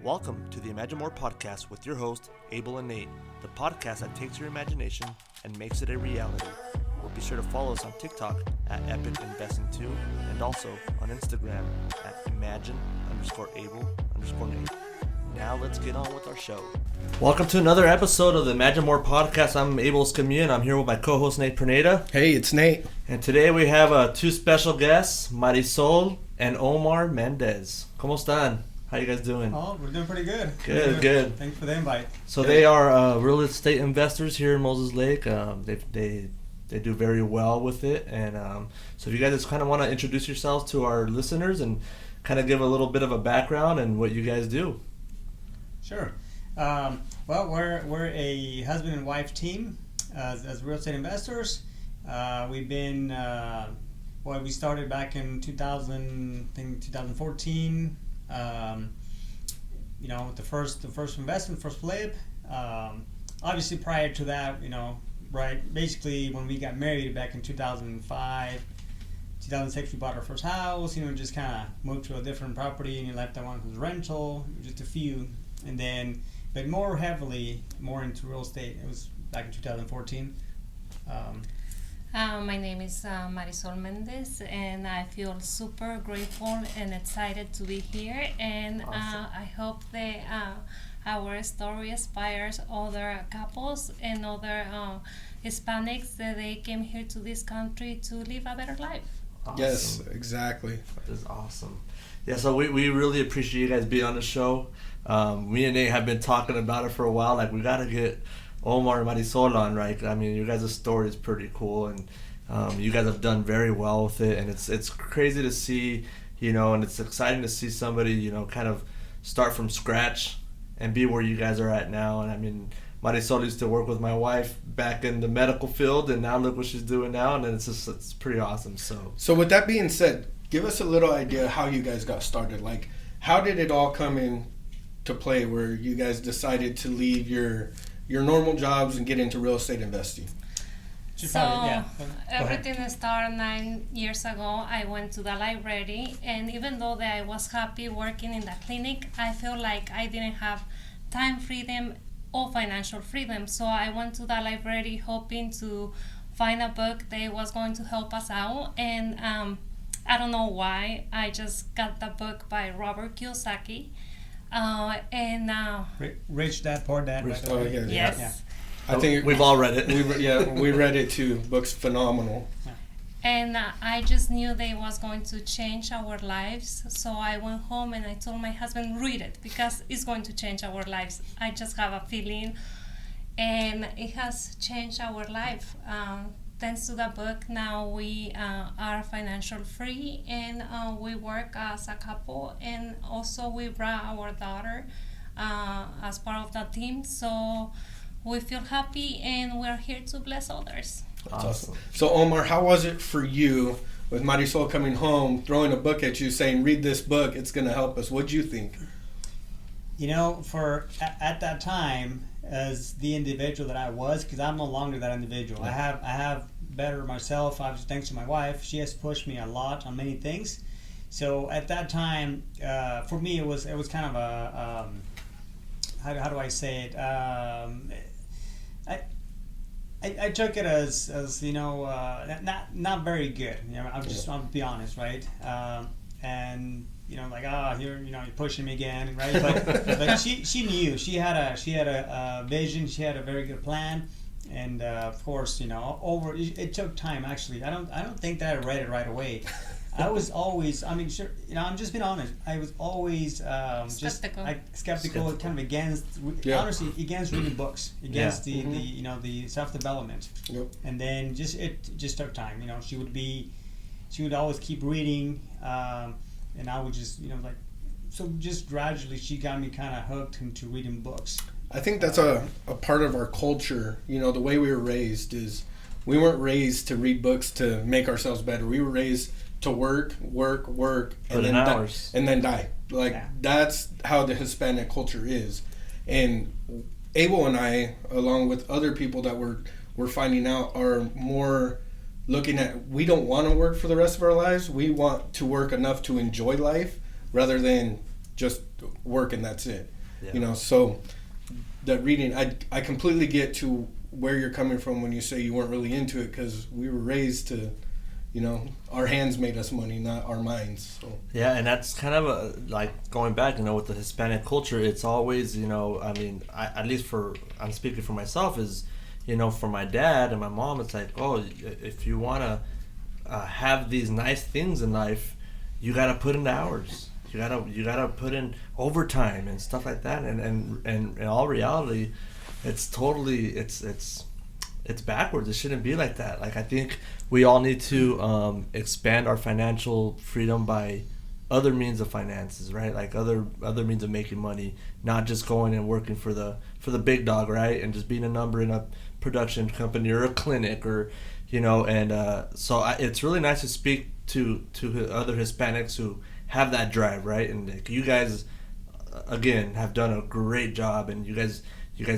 Welcome to the Imagine More podcast with your host, Abel and Nate, the podcast that takes your imagination and makes it a reality. Be sure to follow us on TikTok at EpicInvesting2 and also on Instagram at Imagine_Able_Nate. Now let's get on with our show. Welcome to another episode of the Imagine More podcast. I'm Abel Escamilla and I'm here with my co-host Nate Pineda. Hey, it's Nate. And today we have two special guests, Marizol and Omar Mendez. ¿Cómo están? How you guys doing? Oh, we're doing pretty good. Good. Thanks for the invite. So they are real estate investors here in Moses Lake. They do very well with it. And so if you guys just kind of want to introduce yourselves to our listeners and kind of give a little bit of a background and what you guys do. Sure. Well, we're a husband and wife team as real estate investors. We've been we started back in 2014. With the first investment, first flip. Obviously, prior to that, basically when we got married back in 2005, 2006, we bought our first house. Just kind of moved to a different property, and left that one was rental, just a few, and then, but more into real estate. It was back in 2014. My name is Marizol Mendez, and I feel super grateful and excited to be here. And Awesome. I hope that our story inspires other couples and other Hispanics that they came here to this country to live a better life. Awesome. Yes, exactly. That is awesome. Yeah, so we really appreciate you guys being on the show. Me and Nate have been talking about it for a while. Like, we got to get Omar and Marizol on, right? I mean, you guys' story is pretty cool, and you guys have done very well with it, and it's crazy to see, and it's exciting to see somebody, kind of start from scratch and be where you guys are at now. And I mean, Marizol used to work with my wife back in the medical field, and now look what she's doing now, and it's pretty awesome. So with that being said, give us a little idea how you guys got started. Like, how did it all come into play where you guys decided to leave your normal jobs and get into real estate investing? Everything started 9 years ago. I went to the library, and even though that I was happy working in the clinic, I felt like I didn't have time freedom or financial freedom. So I went to the library hoping to find a book that was going to help us out. And I don't know why, I just got the book by Robert Kiyosaki. Rich Dad, Poor Dad. Rich, oh, yeah, Yes. Yeah. I think we've all read it. We read it too. Book's phenomenal. And I just knew that it was going to change our lives. So I went home and I told my husband, read it, because it's going to change our lives. I just have a feeling. And it has changed our life. Thanks to the book, now we are financial free, and we work as a couple. And also we brought our daughter as part of the team. So we feel happy, and we're here to bless others. That's awesome. So Omar, how was it for you with Marizol coming home, throwing a book at you, saying, read this book, it's going to help us? What'd you think? At that time, as the individual that I was, because I'm no longer that individual. I have better myself, obviously, thanks to my wife. She has pushed me a lot on many things. So at that time, for me, it was kind of a how do I say it? I took it as not very good. I'll be honest, right? You're pushing me again, right? But she knew, she had a vision, she had a very good plan, and of course, it took time. Actually, I don't think that I read it right away. I was always, I'm just being honest. I was always skeptical, kind of against, honestly, against reading books, against the self-development. Yep. And then it just took time. She would always keep reading, and I would just, so just gradually she got me kind of hooked into reading books. I think that's a part of our culture. The way we were raised is we weren't raised to read books to make ourselves better. We were raised to work, and then die. That's how the Hispanic culture is. And Abel and I, along with other people that we're finding out, are more looking at, we don't want to work for the rest of our lives. We want to work enough to enjoy life rather than just work and that's it. Yeah. You know, so the reading, I completely get to where you're coming from when you say you weren't really into it, because we were raised to, you know, our hands made us money, not our minds. So. Yeah, and that's kind of like going back, you know, with the Hispanic culture, it's always, you know, I mean, at least I'm speaking for myself, is, you know, for my dad and my mom, it's like, oh, if you want to have these nice things in life, you got to put in the hours. You gotta put in overtime and stuff like that. And in all reality, it's totally it's backwards. It shouldn't be like that. Like, I think we all need to expand our financial freedom by other means of finances, right? Like other means of making money, not just going and working for the big dog, right? And just being a number in a production company or a clinic, or, you know. And it's really nice to speak to other Hispanics who have that drive, right? And like, you guys again have done a great job, and you guys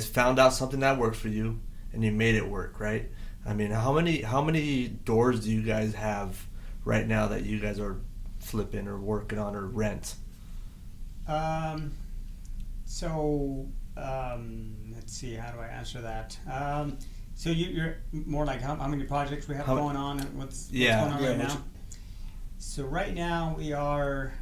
found out something that worked for you and you made it work, right? I mean, how many doors do you guys have right now that you guys are flipping or working on or rent? Let's see, how do I answer that? So you're more like how many projects we have going on, and what's going on right now? So right now we are,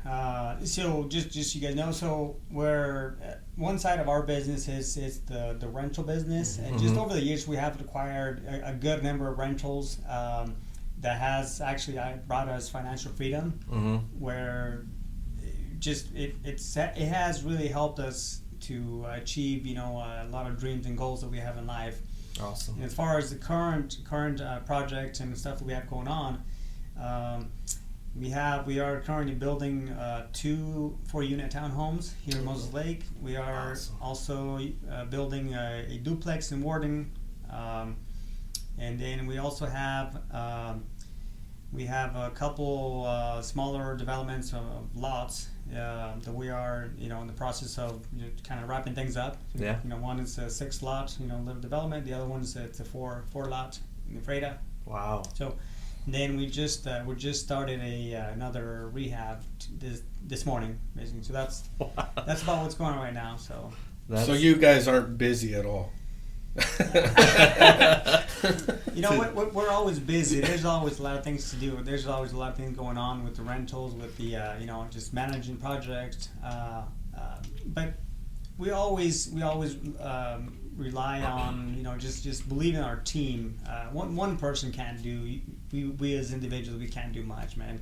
so just so you guys know, so we're, one side of our business is the rental business, and just over the years we have acquired a good number of rentals that has actually brought us financial freedom, where it has really helped us to achieve, you know, a lot of dreams and goals that we have in life. Awesome. And as far as the current project and the stuff that we have going on, we are currently building 2 4-unit townhomes here in Moses Lake. We are also building a duplex in Warden, and then we also have a couple smaller developments of lots that we are, you know, in the process of, you know, kind of wrapping things up. Yeah. You know, one is a 6-lot, you know, little development. The other one is it's a 4-lot in Freda. Wow. So. Then we just started another rehab this morning, basically. So that's about what's going on right now. So you guys aren't busy at all. You know, we're always busy. There's always a lot of things to do. There's always a lot of things going on with the rentals, with the you know, just managing projects. But we always rely on, you know, just believe in our team. One person can't do. We as individuals, we can't do much, man.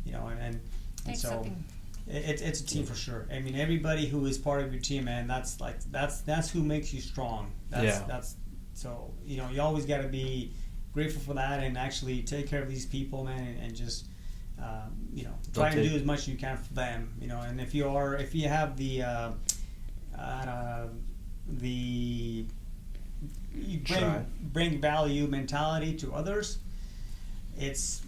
You know, and so it's a team for sure. I mean, everybody who is part of your team, man, that's who makes you strong. That's so, you know, you always got to be grateful for that, and actually take care of these people, man, and just you know, try and do as much as you can for them. You know, and if you have you bring value mentality to others, that's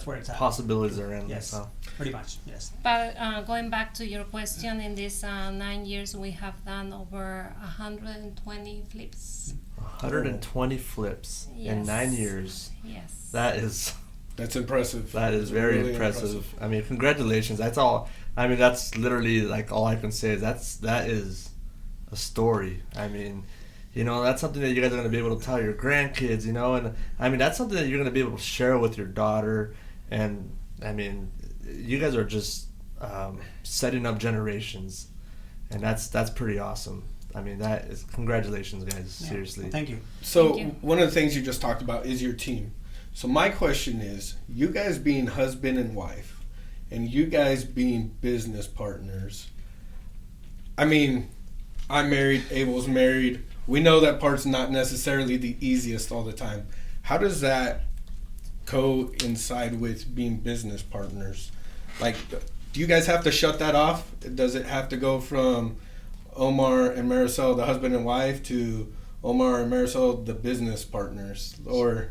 where it's at. Possibilities are endless. Yes, huh? Pretty much. Yes. But going back to your question, in these 9 years we have done over 120 flips. 120 flips in 9 years. Yes. That's impressive. That is very really impressive. I mean, congratulations. That's all. I mean, that's literally like all I can say is that is a story. I mean, you know, that's something that you guys are going to be able to tell your grandkids, you know, and I mean, that's something that you're going to be able to share with your daughter. And I mean, you guys are just setting up generations, and that's pretty awesome. I mean, that is, congratulations, guys. Yeah. Seriously. Well, thank you. So one of the things you just talked about is your team. So my question is, you guys being husband and wife, and you guys being business partners, I mean, I'm married, Abel's married. We know that part's not necessarily the easiest all the time. How does that coincide with being business partners? Like, do you guys have to shut that off? Does it have to go from Omar and Marizol, the husband and wife, to Omar and Marizol, the business partners? Or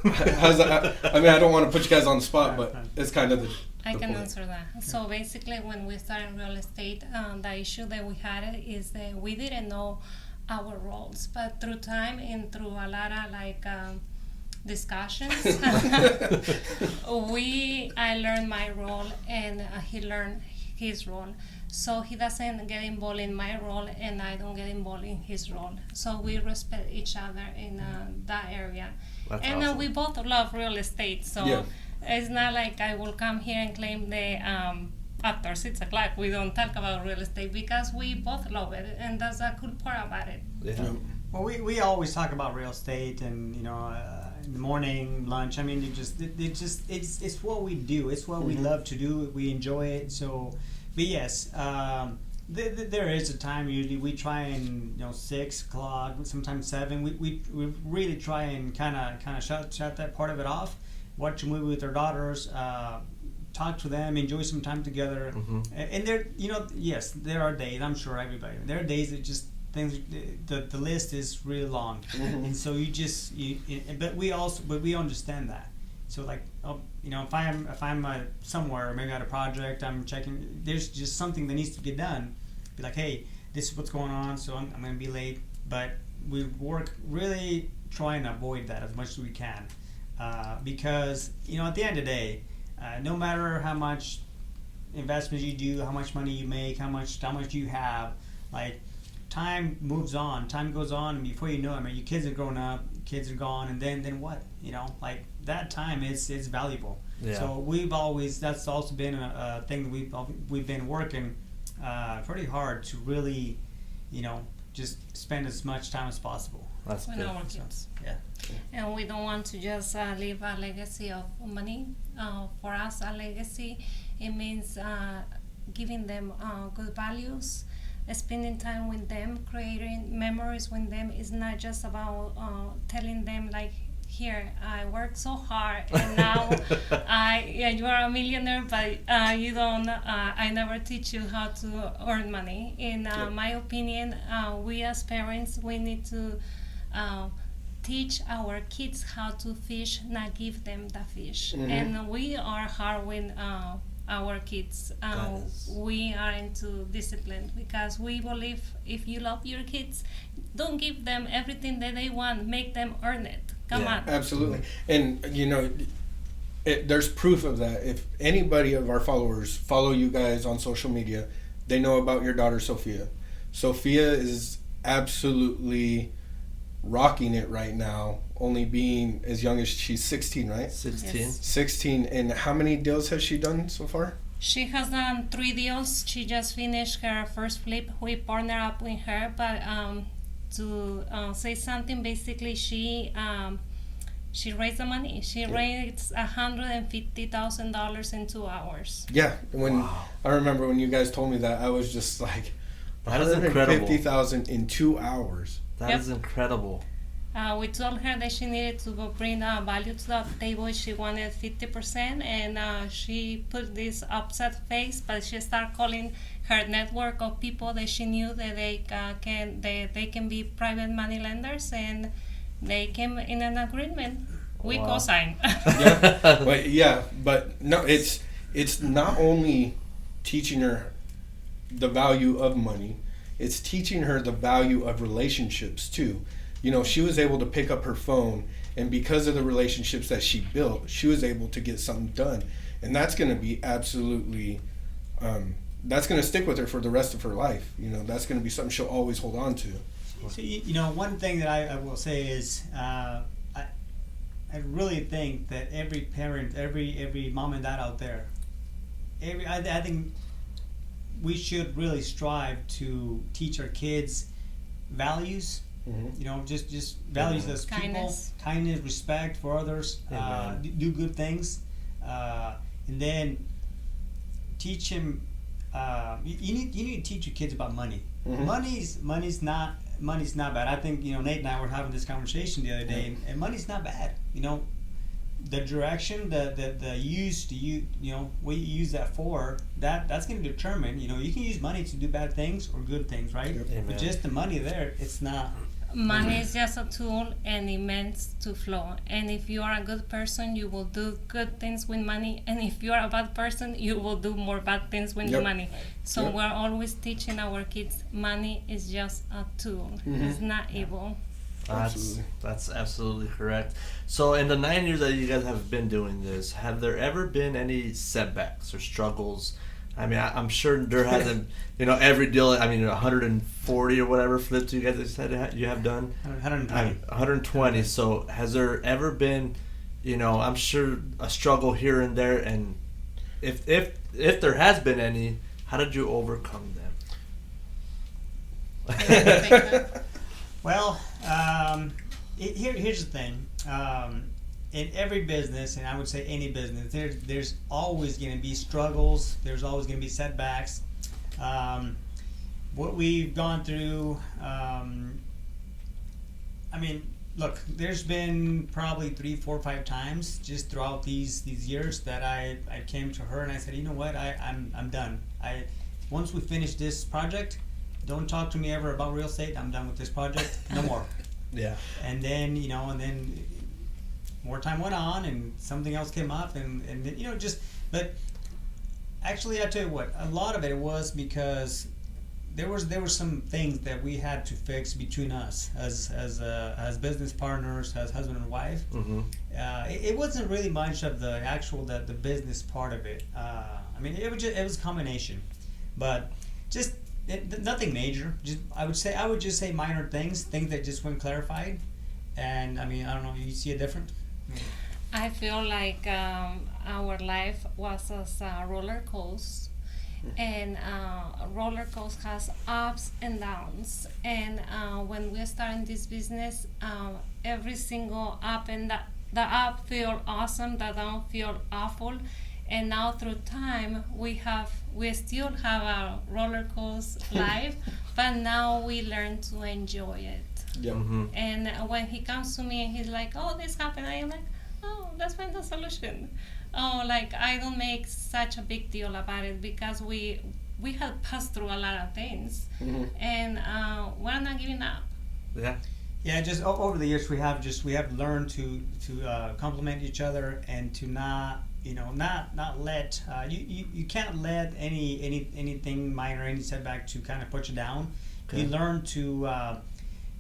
how's that? I mean, I don't want to put you guys on the spot, but it's kind of the I can point. answer that. So basically, when we started real estate, the issue that we had is that we didn't know our roles, but through time and through a lot of discussions, I learned my role, and he learned his role. So he doesn't get involved in my role, and I don't get involved in his role. So we respect each other in that area. That's and awesome. We both love real estate, so Yeah. it's not like I will come here and claim the after 6 o'clock we don't talk about real estate, because we both love it, and that's a cool part about it. Yeah. Well, we always talk about real estate, and in the morning, lunch. I mean, it's what we do. It's what we love to do. We enjoy it. So, but yes, there is a time usually we try and 6 o'clock, sometimes 7. We really try and kind of shut that part of it off. Watch a movie with our daughters. Talk to them, enjoy some time together, and there, yes, there are days. I'm sure everybody. There are days that just things. The list is really long, and so but we understand that. So like, if I'm somewhere, maybe at a project, I'm checking. There's just something that needs to get done. Be like, hey, this is what's going on, so I'm going to be late. But we work really trying to avoid that as much as we can, because at the end of the day. No matter how much investments you do, how much money you make, how much you have, like, time moves on, time goes on, and before you know it, your kids are grown up, kids are gone, and then what? Like, that time is valuable. Yeah. So that's also been a thing that we've been working pretty hard to really, just spend as much time as possible. That's with good. our kids. Yeah. And we don't want to just leave a legacy of money. For us, a legacy, it means giving them good values, spending time with them, creating memories with them. Is not just about telling them, like, here, I worked so hard, and now you are a millionaire, but you don't. I never teach you how to earn money. In my opinion, we as parents, we need to teach our kids how to fish, not give them the fish. And we are hard with our kids. We are into discipline, because we believe if you love your kids, don't give them everything that they want, make them earn it. Come on. Absolutely. And there's proof of that. If anybody of our followers follow you guys on social media, they know about your daughter Sophia. Sophia is absolutely rocking it right now, only being as young as she's 16, right? 16. Yes. 16. And how many deals has she done so far? She has done 3 deals. She just finished her first flip. We partner up with her, but to say something, basically she raised the money. She raised $150,000 in 2 hours. Yeah. I remember when you guys told me that, I was just like, that is incredible. $150,000 in 2 hours. That is incredible. We told her that she needed to bring value to the table. She wanted 50%, and she put this upset face, but she started calling her network of people that she knew that they can be private money lenders, and they came in an agreement. We co-signed. But no, it's not only teaching her the value of money, it's teaching her the value of relationships too. She was able to pick up her phone, and because of the relationships that she built, she was able to get something done. And that's going to be absolutely, that's going to stick with her for the rest of her life. That's going to be something she'll always hold on to. So, one thing that I will say is, I really think that every parent, every mom and dad out there, I think we should really strive to teach our kids values. Just values as people, kindness, respect for others, do good things, and then teach him. You need to teach your kids about money. Money's not bad. I think Nate and I were having this conversation the other day, and money's not bad. The direction, the use, what you use that for, that's going to determine. You can use money to do bad things or good things, right? Amen. But just the money there, it's not. Money is just a tool, and it meant to flow. And if you are a good person, you will do good things with money. And if you are a bad person, you will do more bad things with the money. So we're always teaching our kids, money is just a tool. It's not evil. That's absolutely correct. So in the 9 years that you guys have been doing this, have there ever been any setbacks or struggles I mean, I'm sure there hasn't, every deal, 140 or whatever flips you guys said you have done? 120. 120. So has there ever been, I'm sure a struggle here and there, and if there has been any, how did you overcome them? Well, here's the thing. In every business, and I would say any business, there's always going to be struggles. There's always going to be setbacks. What we've gone through, look, there's been probably 3, 4, 5 times just throughout these years that I came to her and I said, you know what, I'm done. Once we finish this project, don't talk to me ever about real estate. I'm done with this project. No more. Yeah. And then more time went on and something else came up and but actually I tell you what, a lot of it was because there were some things that we had to fix between us as business partners, as husband and wife. Mm-hmm. It wasn't really much of the actual the business part of it. It was a combination, but just nothing major. I would just say minor things that just weren't clarified. And I don't know, you see it different? I feel like our life was as a roller coaster, and roller coaster has ups and downs. And when we start in this business, every single up and the up feel awesome, the down feel awful. And now through time, we still have a roller coaster life, but now we learn to enjoy it. Yeah. Mm-hmm. And when he comes to me and he's like, oh, this happened, I am like, oh, let's find the solution. Oh, like, I don't make such a big deal about it because we have passed through a lot of things. Mm-hmm. And we're not giving up. Yeah. Yeah, just over the years we have learned to complement each other and to not let you can't let anything minor, any setback to kind of put you down. Okay. You learn to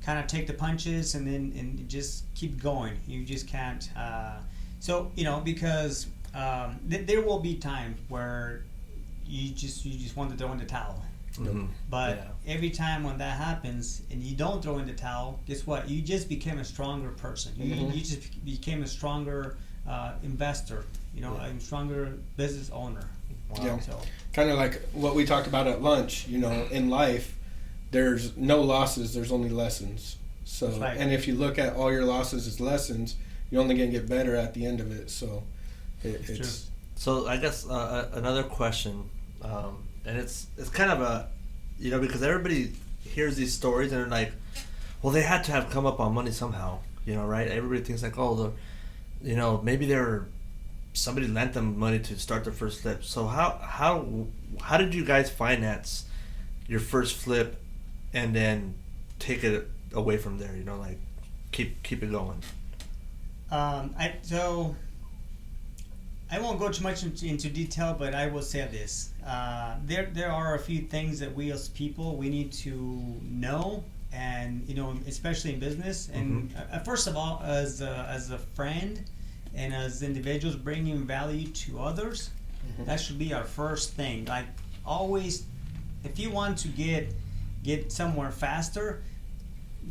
kind of take the punches and just keep going. You just can't. Because there will be times where you just want to throw in the towel. Mm-hmm. But every time when that happens and you don't throw in the towel, guess what? You just became a stronger person. Mm-hmm. You just became a stronger investor. A stronger business owner. Wow. Yeah. So Kind of like what we talked about at lunch. In life, there's no losses. There's only lessons. So, right. And if you look at all your losses as lessons, you're only gonna get better at the end of it. So, it's true. So I guess another question, and it's kind of a, because everybody hears these stories and they're like, well, they had to have come up on money somehow, right? Everybody thinks like, oh, maybe somebody lent them money to start their first flip. So how did you guys finance your first flip and then take it away from there? Like keep it going. I won't go too much into detail, but I will say this: there are a few things that we as people we need to know, and especially in business. And first of all, as a friend and as individuals, bringing value to others, that should be our first thing. Like always, if you want to get somewhere faster,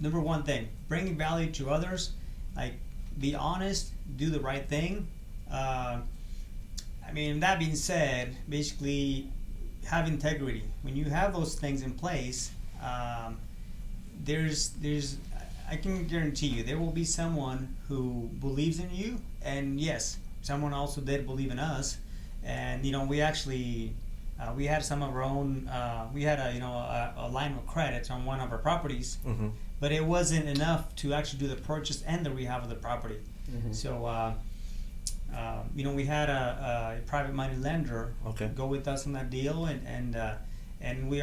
number one thing, bringing value to others, like be honest, do the right thing. That being said, basically have integrity. When you have those things in place, there's I can guarantee you there will be someone who believes in you, and yes, someone also did believe in us. And we actually we had some of our own. We had a line of credit on one of our properties, but it wasn't enough to actually do the purchase and the rehab of the property. So we had a private money lender go with us on that deal, and we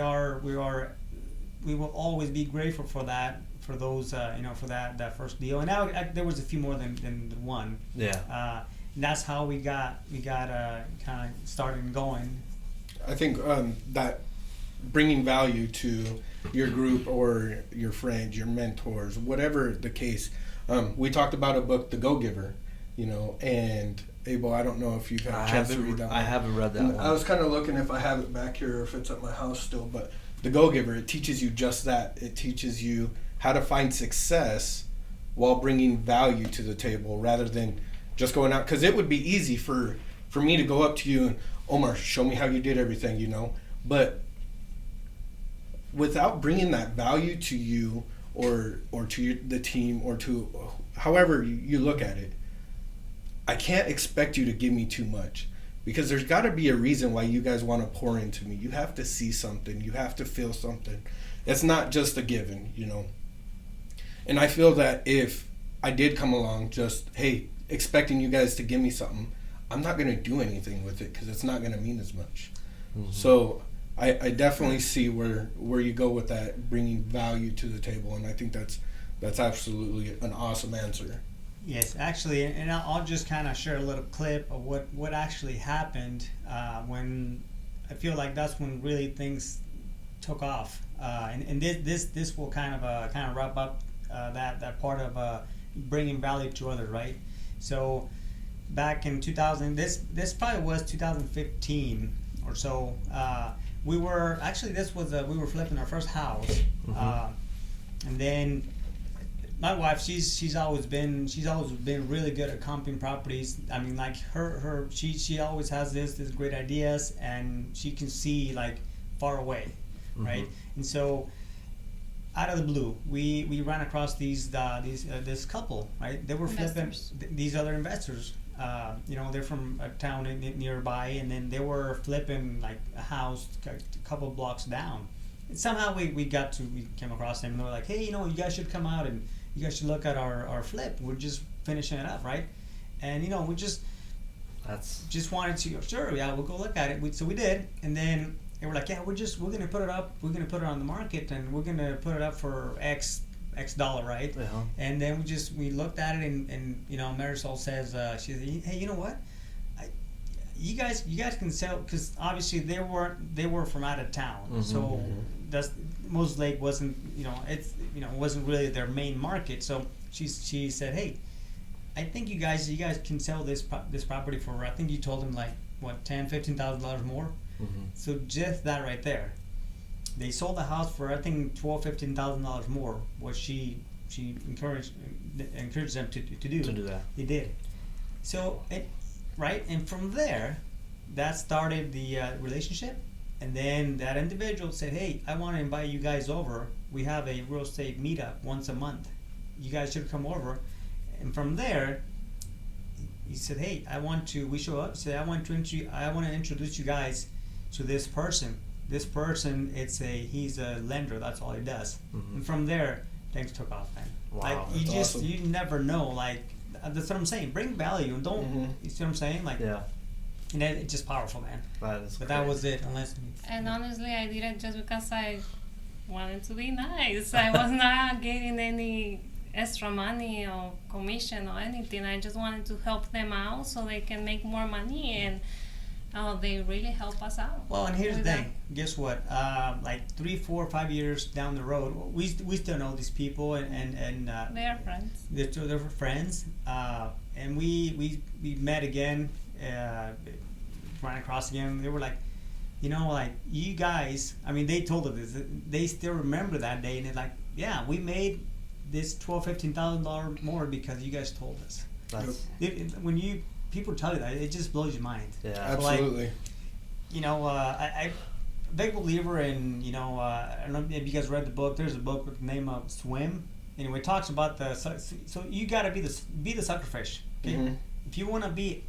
will always be grateful for that, for those for that first deal. And now there was a few more than one. Yeah. And that's how we got kind of started and going. I think that bringing value to your group or your friends, your mentors, whatever the case. We talked about a book, The Go-Giver, And Abel, I don't know if you've had a chance to read that one. I haven't read that one. I was kind of looking if I have it back here or if it's at my house still, but The Go-Giver, it teaches you just that. It teaches you how to find success while bringing value to the table rather than just going out. Because it would be easy for me to go up to you and, Omar, show me how you did everything, But without bringing that value to you or to the team or to however you look at it, I can't expect you to give me too much. Because there's got to be a reason why you guys want to pour into me. You have to see something. You have to feel something. It's not just a given, And I feel that if I did come along just, hey, expecting you guys to give me something, I'm not going to do anything with it because it's not going to mean as much. Mm-hmm. So I definitely see where you go with that, bringing value to the table. And I think that's absolutely an awesome answer. Yes, actually, and I'll just kind of share a little clip of what actually happened when I feel like that's when really things took off, and this will kind of wrap up that part of bringing value to others, right? So back in 2000, this probably was 2015 or so. We were flipping our first house, and then. My wife, she's always been really good at comping properties. I mean, like she always has this great ideas, and she can see like far away, right? And so, out of the blue, we ran across this couple, right? They were flipping these other investors. They're from a town nearby, and then they were flipping like a house a couple blocks down. And somehow we came across them, and they were like, hey, you guys should come out and you guys should look at our flip. We're just finishing it up, right? And we just wanted to, sure, yeah, we'll go look at it. So we did, and then they were like, yeah, we're gonna put it up. We're gonna put it on the market, and we're gonna put it up for X dollar, right? Uh-huh. And then we looked at it, and Marisol says, she said, hey, you know what? You guys can sell, because obviously they were from out of town, so that's Moses Lake wasn't wasn't really their main market. So she said, hey, I think you guys can sell this property for, I think you told them like what, $10,000-$15,000 more. So just that right there, they sold the house for I think $12,000-$15,000 more. What she encouraged them to do. To do that, they did. So right, and from there, that started the relationship. And then that individual said, hey, I want to invite you guys over. We have a real estate meetup once a month. You guys should come over. And from there, he said, hey, we show up, said, I want to introduce you guys to this person. This person, he's a lender, that's all he does. And from there, things took off, man. Wow, like awesome. You never know, like, that's what I'm saying. Bring value and don't, you see what I'm saying? Like, yeah. And then it's just powerful, man. That was it. And honestly, I did it just because I wanted to be nice. I was not getting any extra money or commission or anything. I just wanted to help them out so they can make more money, and they really help us out. Well, and here's the thing. Guess what? Like 3, 4, 5 years down the road, we still know these people, and they are friends. They're friends, and we met again. Ran across again. They were like, like you guys. I mean, they told us this. They still remember that day, and they're like, yeah, we made this $12,000-$15,000 more because you guys told us. When people tell you that, it just blows your mind. Yeah, absolutely. Like, I big believer in I don't know if you guys read the book. There's a book with the name of Swim. Anyway, it talks about so you got to be the suckerfish. Okay? If you want to be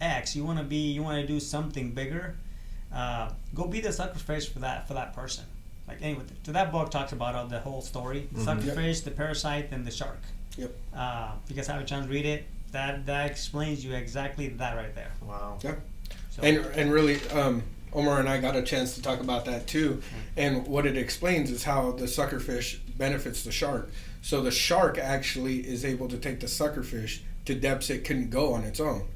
X, you want to do something bigger, go be the suckerfish for that person. Like anyway, so that book talks about the whole story: the suckerfish, the parasite, and the shark. Yep. If you guys have a chance to read it, that explains you exactly that right there. Wow. Yeah. So, and really, Omar and I got a chance to talk about that too. And what it explains is how the suckerfish benefits the shark. So the shark actually is able to take the suckerfish to depths it couldn't go on its own.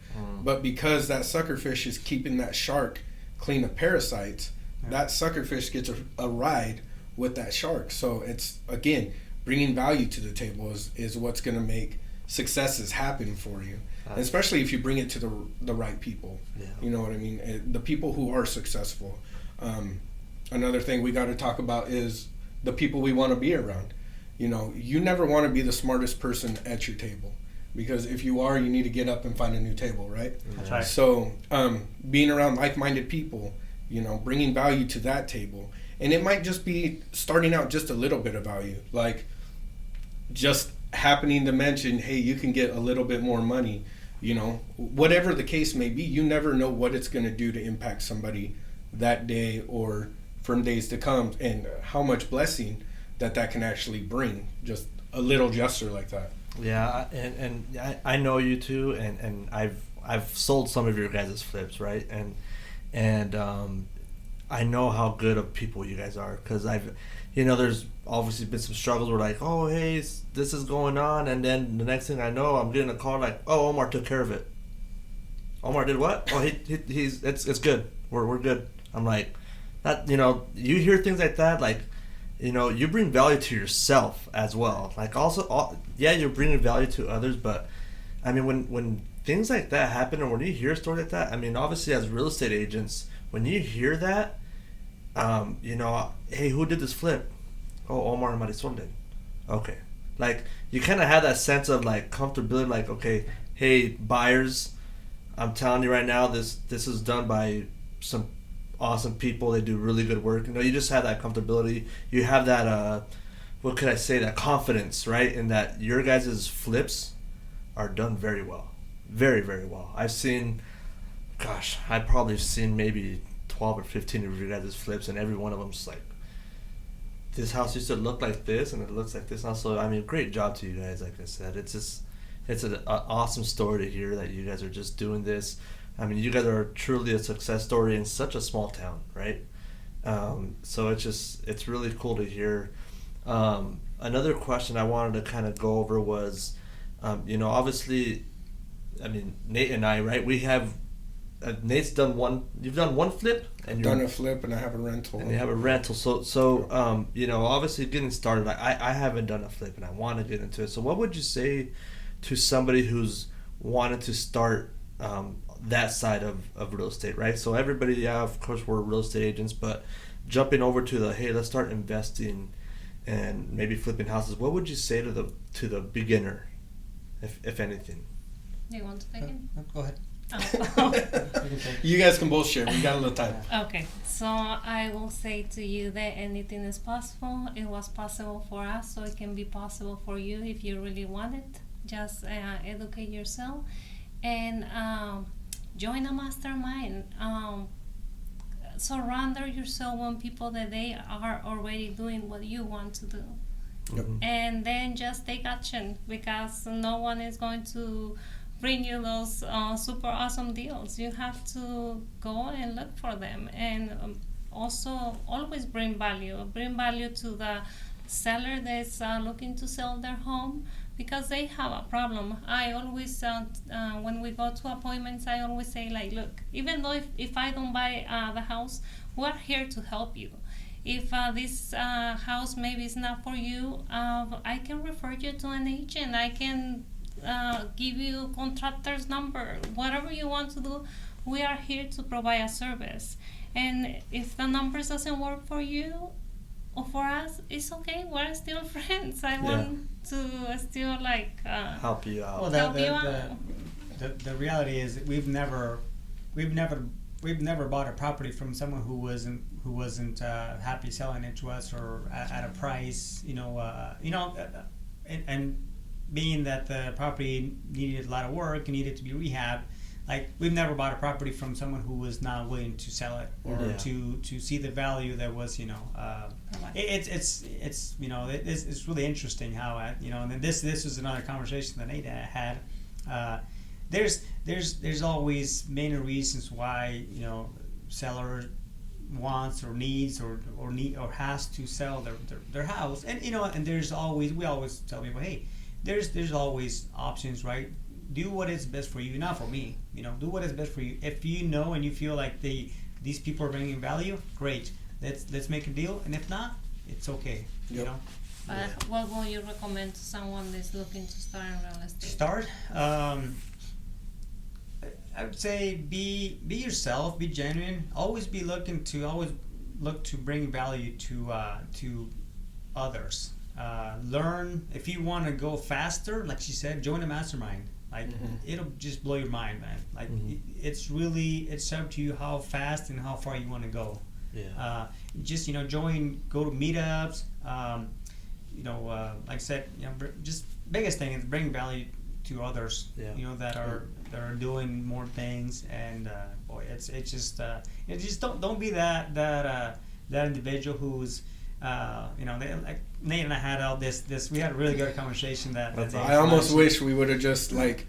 But because that suckerfish is keeping that shark clean of parasites, that suckerfish gets a ride with that shark. So it's, again, bringing value to the table is what's going to make successes happen for you, and especially if you bring it to the right people. Yeah. You know what I mean? The people who are successful. Another thing we got to talk about is the people we want to be around. You know, you never want to be the smartest person at your table, because if you are, you need to get up and find a new table, right? That's right. So being around like-minded people, you know, bringing value to that table. And it might just be starting out just a little bit of value, like just happening to mention, hey, you can get a little bit more money, you know, whatever the case may be. You never know what it's going to do to impact somebody that day or from days to come, and how much blessing that can actually bring, just a little gesture like that. Yeah, and I know you too, and I've sold some of your guys' flips, right? And I know how good of people you guys are, because there's obviously been some struggles where like, oh, hey, this is going on, and then the next thing I know, I'm getting a call like, oh, Omar took care of it. Omar did what? Oh, it's good. We're good. I'm like, that, you hear things like that, like, you bring value to yourself as well. Like also, you're bringing value to others, but I mean, when things like that happen, or when you hear a story like that, I mean, obviously as real estate agents, when you hear that, hey, who did this flip? Oh, Omar and Marizol did. Okay. Like, you kind of have that sense of, like, comfortability, like, okay, hey, buyers, I'm telling you right now, this is done by some awesome people. They do really good work. You just have that comfortability. You have that, what could I say, that confidence, right? In that your guys' flips are done very well. Very, very well. I've probably seen maybe 12 or 15 of your guys' flips, and every one of them's like, this house used to look like this, and it looks like this now. So, I mean, great job to you guys, like I said. It's an awesome story to hear that you guys are just doing this. I mean, you guys are truly a success story in such a small town, right? So it's really cool to hear. Another question I wanted to kind of go over was, obviously, I mean, Nate and I, right? We have Nate's done one. You've done one flip, and done a flip, and I have a rental. And you have a rental. So obviously getting started. I haven't done a flip, and I want to get into it. So what would you say to somebody who's wanted to start that side of real estate, right? So everybody, yeah, of course we're real estate agents, but jumping over to the, hey, let's start investing and maybe flipping houses. What would you say to the beginner, if anything? Do you want to take it? Go ahead. Oh. You guys can both share. We got a little time. Okay, so I will say to you that anything is possible. It was possible for us, so it can be possible for you if you really want it. Just educate yourself and join a mastermind. Surround yourself with people that they are already doing what you want to do. Yep. And then just take action, because no one is going to bring you those super awesome deals. You have to go and look for them, and also always bring value to the seller that's looking to sell their home, because they have a problem. I always when we go to appointments, I always say, like, look, even though if I don't buy the house, we're here to help you. If this house maybe is not for you, I can refer you to an agent. I can give you contractor's number. Whatever you want to do, we are here to provide a service. And if the numbers doesn't work for you or for us, it's okay. We're still friends. I want to still help you out. Well, the reality is that we've never bought a property from someone who wasn't happy selling it to us, or at a price, and being that the property needed a lot of work and needed to be rehabbed. Like, we've never bought a property from someone who was not willing to sell it, or to see the value that was, it's really interesting how, and then this is another conversation that Nate had. There's always many reasons why, seller wants or needs or has to sell their house, and and we always tell people, hey, there's always options, right? Do what is best for you, not for me. Do what is best for you. If you know and you feel like these people are bringing value, great. Let's make a deal. And if not, it's okay. Yep. But what will you recommend to someone that's looking to start in real estate? Start. I would say be yourself, be genuine. Always look to bring value to others. Learn. If you want to go faster, like she said, join a mastermind. Like it'll just blow your mind, man. Like it's up to you how fast and how far you want to go. Yeah. Just go to meetups. Like I said, just biggest thing is bring value to others. Yeah. That are doing more things, and it's just don't be that individual who's like Nate and I had all this. We had a really good conversation that day. I almost wish we would have just like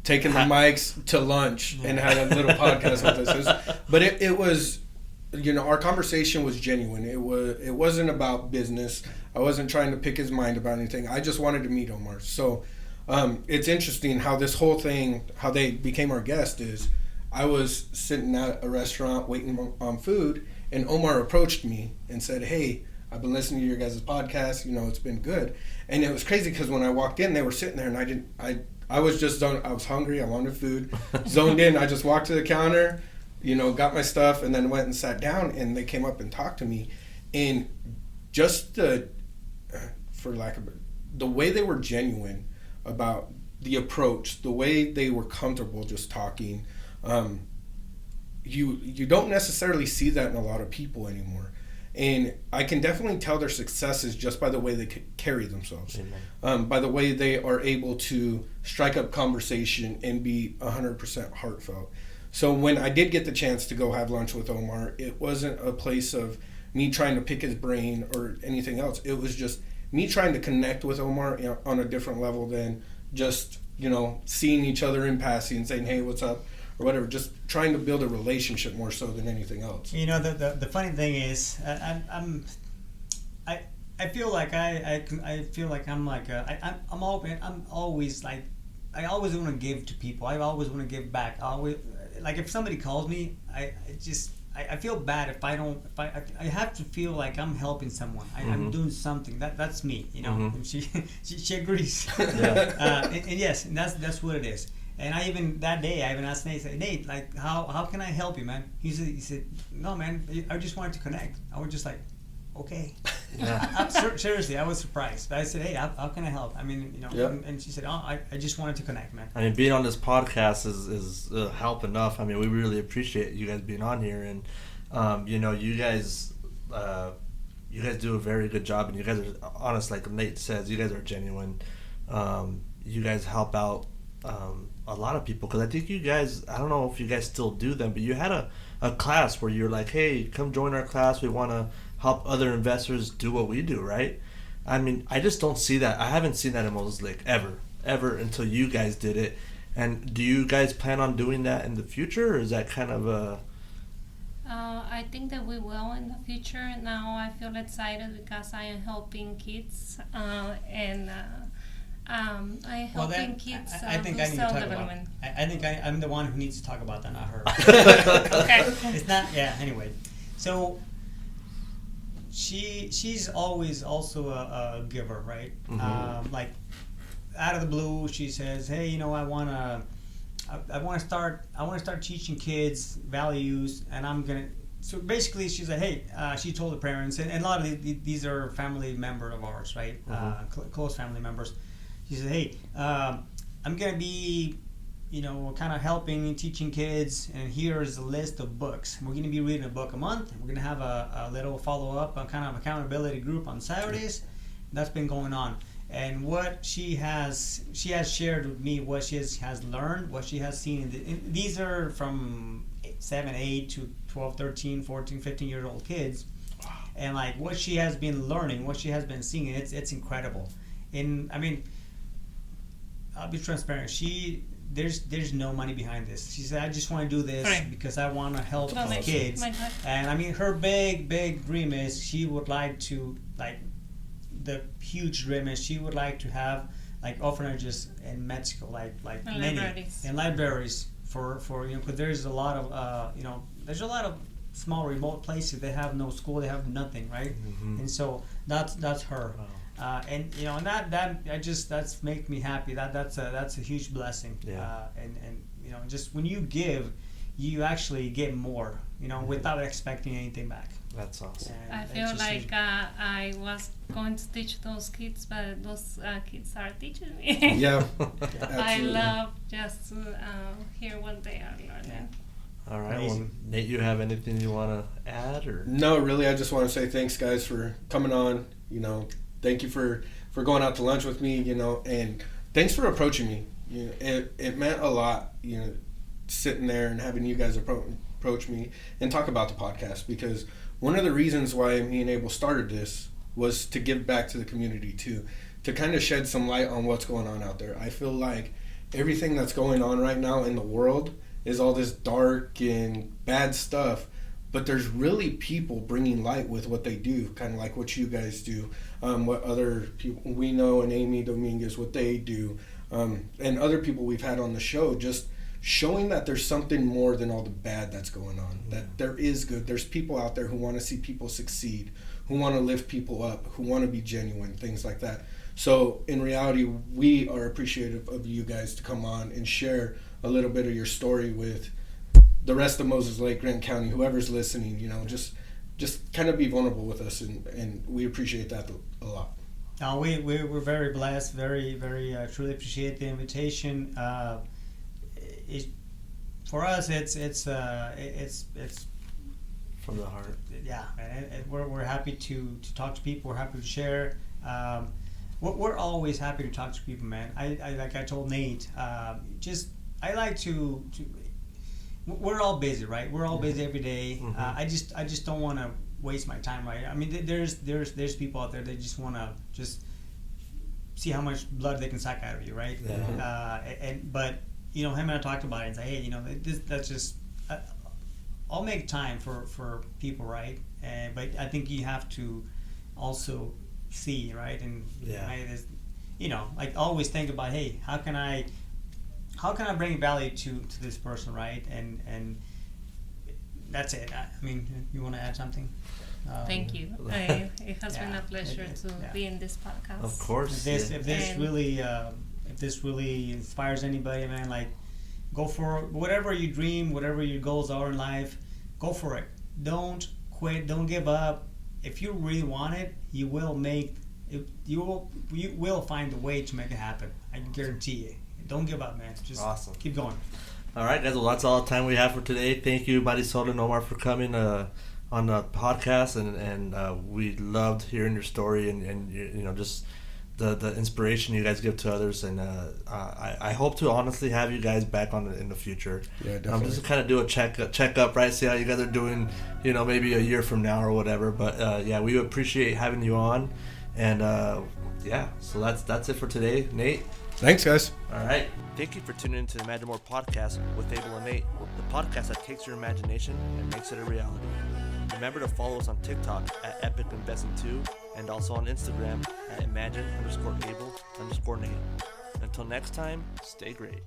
taken the mics to lunch and had a little podcast with us. But it was, our conversation was genuine. It wasn't about business. I wasn't trying to pick his mind about anything. I just wanted to meet Omar. So it's interesting how this whole thing, how they became our guest is, I was sitting at a restaurant waiting on food, and Omar approached me and said, "Hey, I've been listening to your guys' podcast. It's been good." And it was crazy because when I walked in, they were sitting there, and I was just zoned. I was hungry. I wanted food. Zoned in. I just walked to the counter, got my stuff, and then went and sat down. And they came up and talked to me, and just the way they were genuine about the approach, the way they were comfortable just talking. You don't necessarily see that in a lot of people anymore. And I can definitely tell their successes just by the way they carry themselves, by the way they are able to strike up conversation and be 100% heartfelt. So when I did get the chance to go have lunch with Omar, it wasn't a place of me trying to pick his brain or anything else. It was just me trying to connect with Omar on a different level than just, seeing each other in passing and saying, "Hey, what's up?" or whatever, just trying to build a relationship more so than anything else. The funny thing is, I feel like I feel like I'm like I'm always like, I always want to give to people. I always want to give back. I always, like, if somebody calls me, I feel bad if I don't. I have to feel like I'm helping someone. I'm doing something. That's me, And she agrees. Yeah. And yes, and that's what it is. And that day I even asked Nate. I said, "Nate, like, how can I help you, man?" He said, "No, man. I just wanted to connect." I was just like, "Okay." Yeah. Seriously, I was surprised. But I said, "Hey, how can I help?" I mean, Yep. And she said, "Oh, I just wanted to connect, man." I mean, being on this podcast is help enough. I mean, we really appreciate you guys being on here, and you guys do a very good job, and you guys are honest, like Nate says. You guys are genuine. You guys help out a lot of people, because I think you guys, I don't know if you guys still do them, but you had a class where you're like, "Hey, come join our class. We want to help other investors do what we do," right? I mean, I just don't see that. I haven't seen that in Moses Lake ever until you guys did it. And do you guys plan on doing that in the future, or is that kind of a... I think that we will in the future. Now I feel excited because I am helping kids I helping kids I think do I need to talk about. self-development. I think I'm the one who needs to talk about that, not her. Okay. It's not. Yeah. Anyway, so she's always also a giver, right? Like, out of the blue, she says, "Hey, I want to start teaching kids values, and I'm gonna." So basically, she's like, "Hey," she told the parents, and a lot of these are family members of ours, right? Close family members. She said, "Hey, I'm gonna be, kind of helping and teaching kids, and here's a list of books. We're gonna be reading a book a month. We're gonna have a little follow-up, a kind of accountability group on Saturdays." That's been going on. And what she has shared with me, what she has learned, what she has seen. These are from 7, 8 to 12, 13, 14, 15-year-old kids. Wow. And like what she has been learning, what she has been seeing, it's incredible. And I mean, I'll be transparent. There's no money behind this. She said, "I just want to do this because I want to help these kids." And I mean, her big dream is she would like to, like, the huge dream is she would like to have like orphanages in Mexico, like many libraries for because there's a lot of small remote places. They have no school, they have nothing, right? And so that's her. And you know, and that's make me happy. That's a huge blessing. Yeah. And you know, just when you give, you actually get more. You know, without expecting anything back. That's awesome. And I feel like I was going to teach those kids, but those kids are teaching me. Yeah, I love just to hear what they are learning. All right. Well, Nate, you have anything you want to add, or? No, really. I just want to say thanks, guys, for coming on. You know, thank you for going out to lunch with me. You know, and thanks for approaching me. You know, it meant a lot. You know, sitting there and having you guys approach me and talk about the podcast, because one of the reasons why me and Abel started this was to give back to the community too, to kind of shed some light on what's going on out there. I feel like everything that's going on right now in the world is all this dark and bad stuff, but there's really people bringing light with what they do, kind of like what you guys do, what other people we know, and Amy Dominguez, what they do, and other people we've had on the show, just showing that there's something more than all the bad that's going on, that there is good. There's people out there who want to see people succeed, who want to lift people up, who want to be genuine, things like that. So in reality, we are appreciative of you guys to come on and share a little bit of your story with the rest of Moses Lake, Grant County, whoever's listening. You know, just kind of be vulnerable with us, and we appreciate that a lot. We're very blessed, very truly appreciate the invitation. For us, it's from the heart. Yeah, and we're happy to talk to people. We're happy to share. We're always happy to talk to people, man. I like I told Nate, I like to. We're all busy, right? We're all busy every day. Mm-hmm. I just don't want to waste my time, right? I mean, there's people out there that just want to just see how much blood they can suck out of you, right? Yeah. But you know, him and I talked about it and say, hey, you know, that's just. I'll make time for people, right? But I think you have to also see, right? And you know, like always think about, hey, how can I bring value to this person, right? And that's it. I mean, you want to add something? Thank you. It has been a pleasure to be in this podcast. Of course. If this really inspires anybody, man, like, go for whatever you dream, whatever your goals are in life. Go for it. Don't quit. Don't give up. If you really want it, you will make it. You will find a way to make it happen. I guarantee you. Don't give up, man. Just keep going. All right, guys. Well, that's all the time we have for today. Thank you, Marizol and Omar, for coming on the podcast, and we loved hearing your story and you know, just the inspiration you guys give to others, and I hope to honestly have you guys back on in the future. Yeah, definitely. Just to kind of do a check up, right? See how you guys are doing, you know, maybe a year from now or whatever. But yeah, we appreciate having you on, and yeah, so that's it for today, Nate. Thanks, guys. All right. Thank you for tuning into the Imagine More podcast with Abel and Nate, the podcast that takes your imagination and makes it a reality. Remember to follow us on TikTok at EpicInvesting2 and also on Instagram at Imagine_Able_Nate. Until next time, stay great.